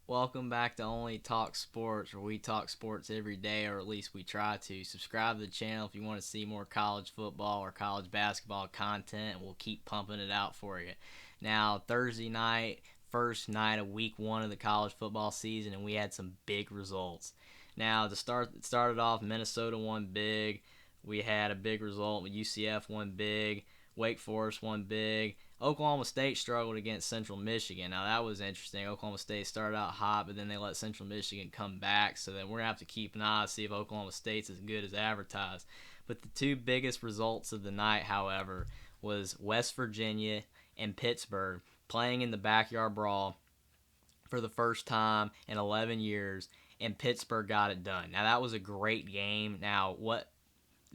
Welcome back to Only Talk Sports, where we talk sports every day, or at least we try to. Subscribe to the channel if you want to see more college football or college basketball content, and we'll keep pumping it out for you. Now, Thursday night, first night of week one of the college football season, and we had some big results. Now, it started off, Minnesota won big. We had a big result. UCF won big. Wake Forest won big. Oklahoma State struggled against Central Michigan. Now that was interesting. Oklahoma State started out hot, but then they let Central Michigan come back. So then we're gonna have to keep an eye to see if Oklahoma State's as good as advertised. But the two biggest results of the night, however, was West Virginia and Pittsburgh playing in the backyard brawl for the first time in 11 years, and Pittsburgh got it done. Now that was a great game. Now what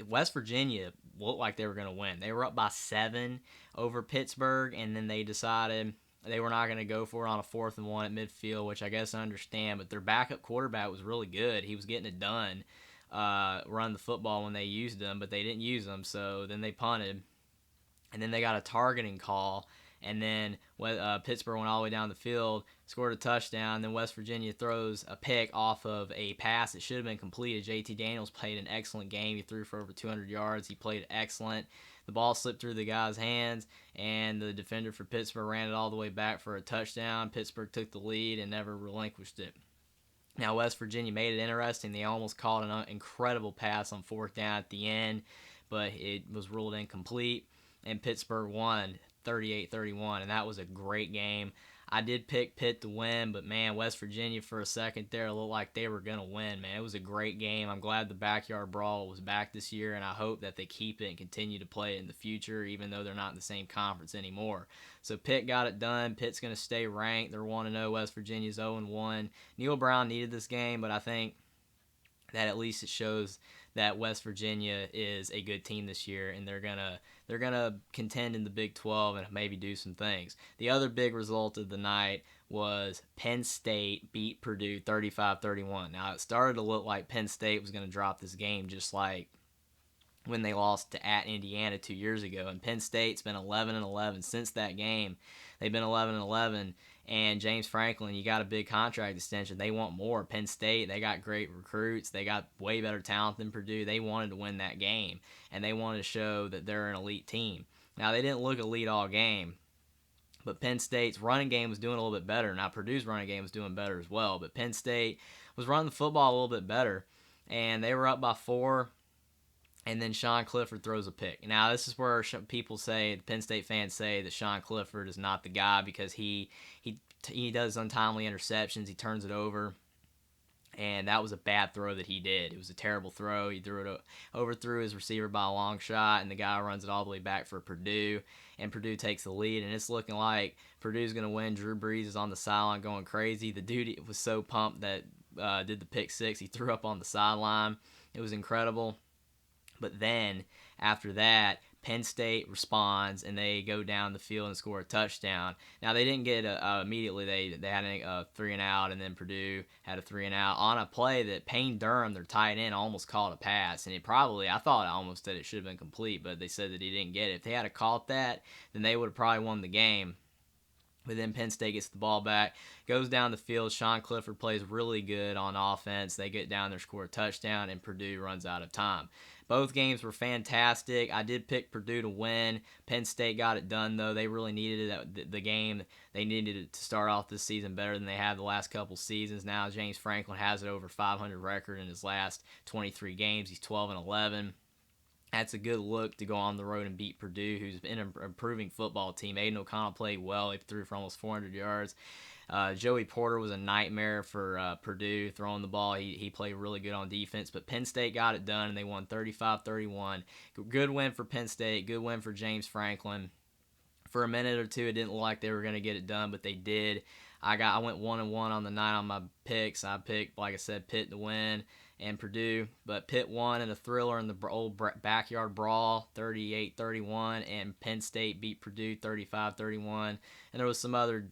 West Virginia looked like they were going to win. They were up by 7 over Pittsburgh, and then they decided they were not going to go for it on a 4th and 1 at midfield, which I guess I understand. But their backup quarterback was really good. He was getting it done, run the football when they used him, but they didn't use him. So then they punted, and then they got a targeting call. And then Pittsburgh went all the way down the field, scored a touchdown. Then West Virginia throws a pick off of a pass that should have been completed. JT Daniels played an excellent game. He threw for over 200 yards. He played excellent. The ball slipped through the guy's hands, and the defender for Pittsburgh ran it all the way back for a touchdown. Pittsburgh took the lead and never relinquished it. Now, West Virginia made it interesting. They almost caught an incredible pass on 4th down at the end, but it was ruled incomplete, and Pittsburgh won 38-31, and that was a great game. I did pick Pitt to win, but man, West Virginia for a second there looked like they were going to win, man. It was a great game. I'm glad the backyard brawl was back this year, and I hope that they keep it and continue to play it in the future, even though they're not in the same conference anymore. So Pitt got it done. Pitt's going to stay ranked. They're 1-0. West Virginia's 0-1. Neil Brown needed this game, but I think that at least it shows that West Virginia is a good team this year, and they're gonna contend in the Big 12 and maybe do some things. The other big result of the night was Penn State beat Purdue 35-31. Now it started to look like Penn State was going to drop this game, just like when they lost to at Indiana 2 years ago. And Penn State's been 11-11 since that game. They've been 11-11, and James Franklin, you got a big contract extension. They want more. Penn State, they got great recruits. They got way better talent than Purdue. They wanted to win that game, and they wanted to show that they're an elite team. Now, they didn't look elite all game, but Penn State's running game was doing a little bit better. Now, Purdue's running game was doing better as well, but Penn State was running the football a little bit better, and they were up by 4. And then Sean Clifford throws a pick. Now, this is where people say, the Penn State fans say, that Sean Clifford is not the guy because he does untimely interceptions. He turns it over. And that was a bad throw that he did. It was a terrible throw. He overthrew his receiver by a long shot, and the guy runs it all the way back for Purdue. And Purdue takes the lead, and it's looking like Purdue's going to win. Drew Brees is on the sideline going crazy. The dude was so pumped that did the pick six. He threw up on the sideline. It was incredible. But then, after that, Penn State responds, and they go down the field and score a touchdown. Now, they didn't get immediately. They had a 3-and-out, and then Purdue had a 3-and-out on a play that Payne Durham, their tight end, almost called a pass. And I thought almost that it should have been complete, but they said that he didn't get it. If they had caught that, then they would have probably won the game. But then Penn State gets the ball back, goes down the field. Sean Clifford plays really good on offense. They get down there, score a touchdown, and Purdue runs out of time. Both games were fantastic. I did pick Purdue to win. Penn State got it done, though. They really needed the game. They needed it to start off this season better than they have the last couple seasons. Now James Franklin has it over 500 record in his last 23 games. He's 12-11. That's a good look to go on the road and beat Purdue, who's been an improving football team. Aiden O'Connell played well. He threw for almost 400 yards. Joey Porter was a nightmare for Purdue throwing the ball. He played really good on defense, but Penn State got it done, and they won 35-31. Good win for Penn State. Good win for James Franklin. For a minute or two, it didn't look like they were going to get it done, but they did. I went 1-1 on the night on my picks. I picked, like I said, Pitt to win and Purdue, but Pitt won in a thriller in the old backyard brawl, 38-31, and Penn State beat Purdue 35-31. And there was some other,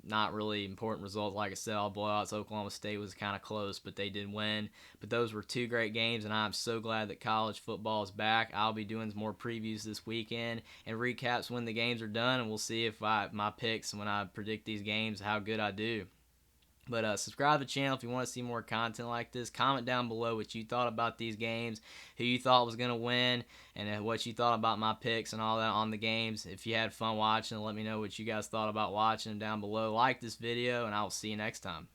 not really important results. Like I said, all blowouts. Oklahoma State was kind of close, but they did win. But those were two great games, and I'm so glad that college football is back. I'll be doing more previews this weekend and recaps when the games are done, and we'll see if my picks, when I predict these games, how good I do. But subscribe to the channel if you want to see more content like this. Comment down below what you thought about these games, who you thought was going to win, and what you thought about my picks and all that on the games. If you had fun watching, let me know what you guys thought about watching them down below. Like this video, and I will see you next time.